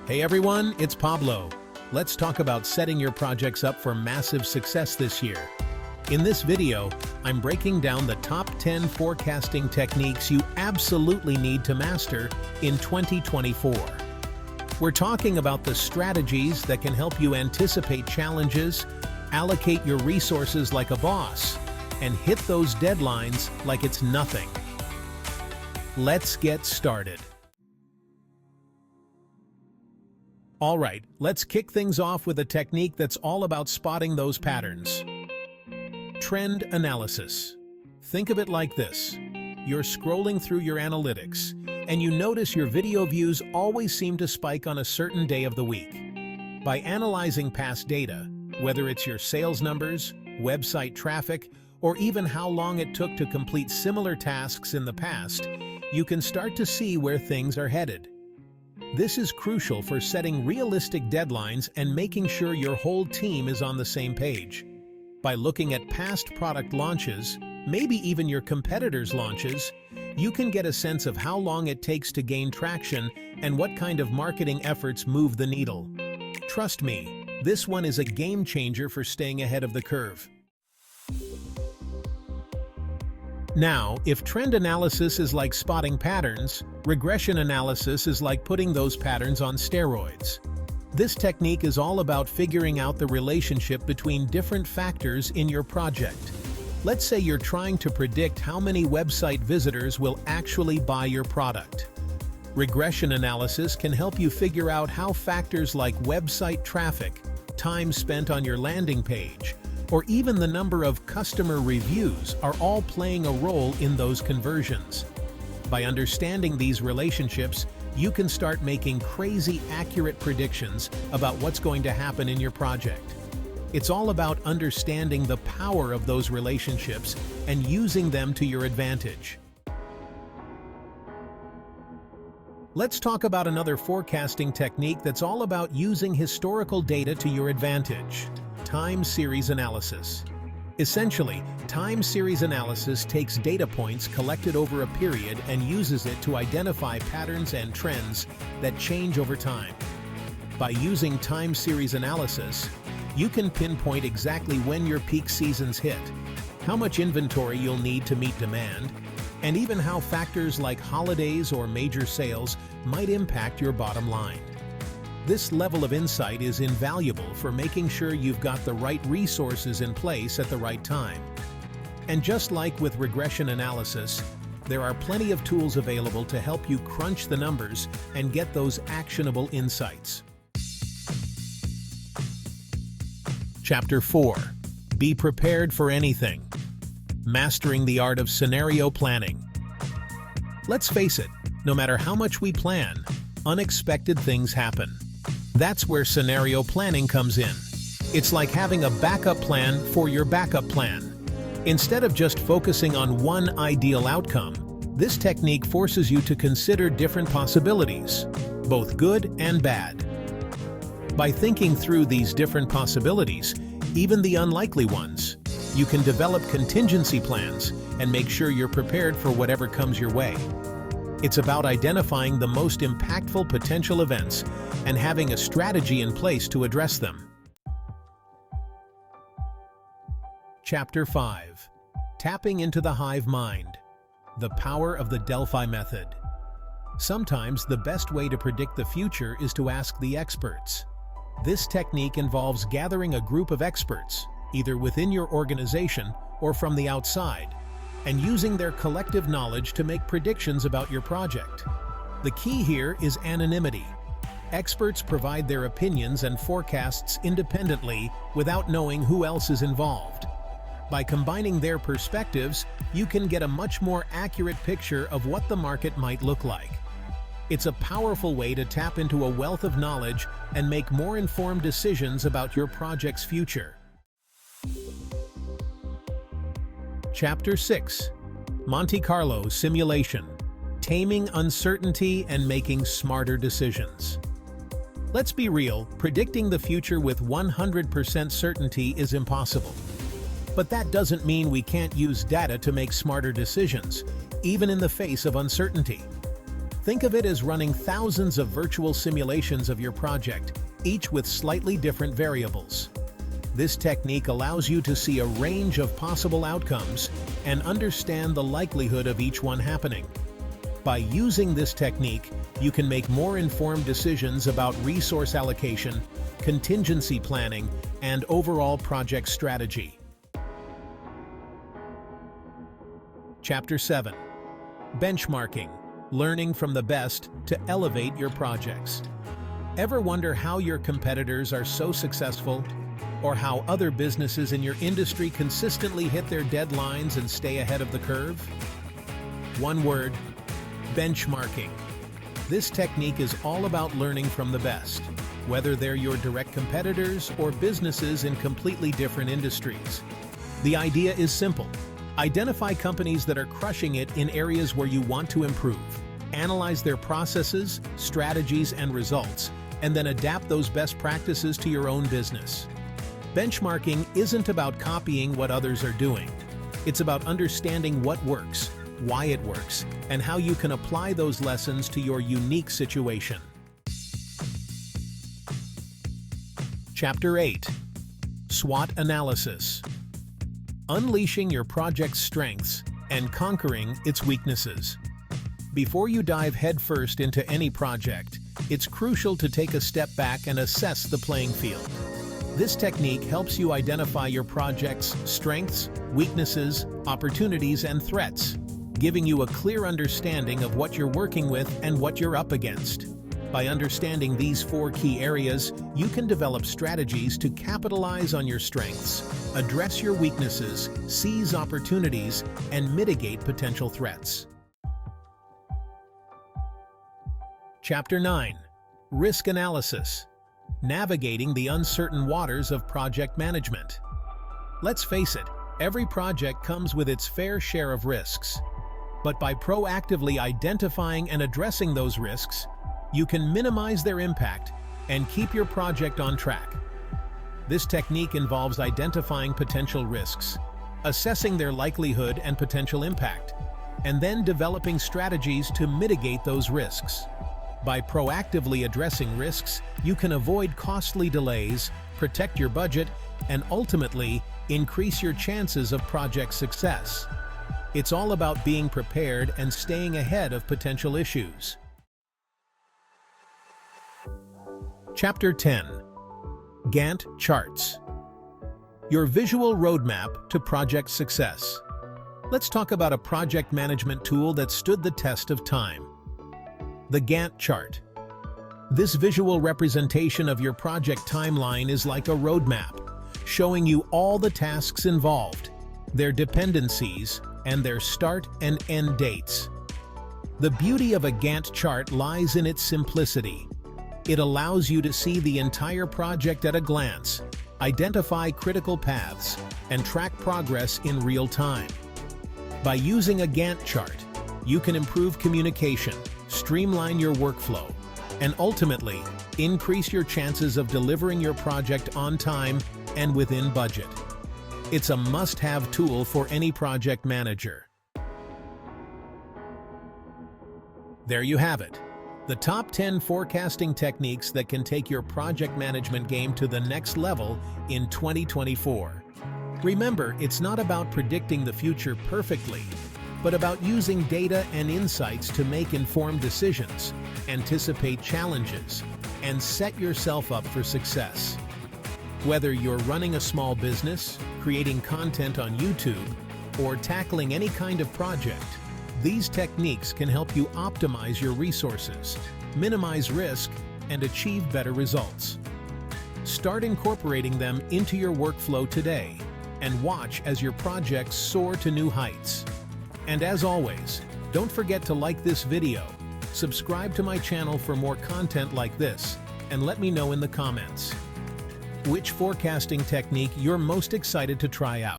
Hey everyone, it's Pablo. Let's talk about setting your projects up for massive success this year. In this video, I'm breaking down the top 10 forecasting techniques you absolutely need to master in 2024. We're talking about the strategies that can help you anticipate challenges, allocate your resources like a boss, and hit those deadlines like it's nothing. Let's get started. All right, let's kick things off with a technique that's all about spotting those patterns. Trend analysis. Think of it like this. You're scrolling through your analytics, and you notice your video views always seem to spike on a certain day of the week. By analyzing past data, whether it's your sales numbers, website traffic, or even how long it took to complete similar tasks in the past, you can start to see where things are headed. This is crucial for setting realistic deadlines and making sure your whole team is on the same page. By looking at past product launches, maybe even your competitors' launches, you can get a sense of how long it takes to gain traction and what kind of marketing efforts move the needle. Trust me, this one is a game changer for staying ahead of the curve. Now, if trend analysis is like spotting patterns, regression analysis is like putting those patterns on steroids. This technique is all about figuring out the relationship between different factors in your project. Let's say you're trying to predict how many website visitors will actually buy your product. Regression analysis can help you figure out how factors like website traffic, time spent on your landing page, or even the number of customer reviews are all playing a role in those conversions. By understanding these relationships, you can start making crazy accurate predictions about what's going to happen in your project. It's all about understanding the power of those relationships and using them to your advantage. Let's talk about another forecasting technique that's all about using historical data to your advantage. Time series analysis. Essentially, time series analysis takes data points collected over a period and uses it to identify patterns and trends that change over time. By using time series analysis, you can pinpoint exactly when your peak seasons hit, how much inventory you'll need to meet demand, and even how factors like holidays or major sales might impact your bottom line. This level of insight is invaluable for making sure you've got the right resources in place at the right time. And just like with regression analysis, there are plenty of tools available to help you crunch the numbers and get those actionable insights. Chapter 4. Be prepared for anything. Mastering the art of scenario planning. Let's face it, no matter how much we plan, unexpected things happen. That's where scenario planning comes in. It's like having a backup plan for your backup plan. Instead of just focusing on one ideal outcome, this technique forces you to consider different possibilities, both good and bad. By thinking through these different possibilities, even the unlikely ones, you can develop contingency plans and make sure you're prepared for whatever comes your way. It's about identifying the most impactful potential events and having a strategy in place to address them. Chapter 5. Tapping into the hive mind. The power of the Delphi method. Sometimes the best way to predict the future is to ask the experts. This technique involves gathering a group of experts, either within your organization or from the outside, and using their collective knowledge to make predictions about your project. The key here is anonymity. Experts provide their opinions and forecasts independently without knowing who else is involved. By combining their perspectives, you can get a much more accurate picture of what the market might look like. It's a powerful way to tap into a wealth of knowledge and make more informed decisions about your project's future. Chapter 6. Monte Carlo Simulation. Taming uncertainty and making smarter decisions. Let's be real, predicting the future with 100% certainty is impossible. But that doesn't mean we can't use data to make smarter decisions, even in the face of uncertainty. Think of it as running thousands of virtual simulations of your project, each with slightly different variables. This technique allows you to see a range of possible outcomes and understand the likelihood of each one happening. By using this technique, you can make more informed decisions about resource allocation, contingency planning, and overall project strategy. Chapter 7. Benchmarking. Learning from the best to elevate your projects. Ever wonder how your competitors are so successful? Or how other businesses in your industry consistently hit their deadlines and stay ahead of the curve? One word: benchmarking. This technique is all about learning from the best, whether they're your direct competitors or businesses in completely different industries. The idea is simple. Identify companies that are crushing it in areas where you want to improve. Analyze their processes, strategies, and results, and then adapt those best practices to your own business. Benchmarking isn't about copying what others are doing. It's about understanding what works, why it works, and how you can apply those lessons to your unique situation. Chapter 8. SWOT Analysis. Unleashing your project's strengths and conquering its weaknesses. Before you dive headfirst into any project, it's crucial to take a step back and assess the playing field. This technique helps you identify your project's strengths, weaknesses, opportunities, and threats, giving you a clear understanding of what you're working with and what you're up against. By understanding these 4 key areas, you can develop strategies to capitalize on your strengths, address your weaknesses, seize opportunities, and mitigate potential threats. Chapter 9. Risk Analysis. Navigating the uncertain waters of project management. Let's face it, every project comes with its fair share of risks. But by proactively identifying and addressing those risks, you can minimize their impact and keep your project on track. This technique involves identifying potential risks, assessing their likelihood and potential impact, and then developing strategies to mitigate those risks. By proactively addressing risks, you can avoid costly delays, protect your budget, and ultimately increase your chances of project success. It's all about being prepared and staying ahead of potential issues. Chapter 10. Gantt charts. Your visual roadmap to project success. Let's talk about a project management tool that stood the test of time. The Gantt chart. This visual representation of your project timeline is like a roadmap, showing you all the tasks involved, their dependencies, and their start and end dates. The beauty of a Gantt chart lies in its simplicity. It allows you to see the entire project at a glance, identify critical paths, and track progress in real time. By using a Gantt chart, you can improve communication, streamline your workflow, and ultimately increase your chances of delivering your project on time and within budget. It's a must-have tool for any project manager. There you have it. The top 10 forecasting techniques that can take your project management game to the next level in 2024. Remember, it's not about predicting the future perfectly, but about using data and insights to make informed decisions, anticipate challenges, and set yourself up for success. Whether you're running a small business, creating content on YouTube, or tackling any kind of project, these techniques can help you optimize your resources, minimize risk, and achieve better results. Start incorporating them into your workflow today, and watch as your projects soar to new heights. And as always, don't forget to like this video, subscribe to my channel for more content like this, and let me know in the comments which forecasting technique you're most excited to try out.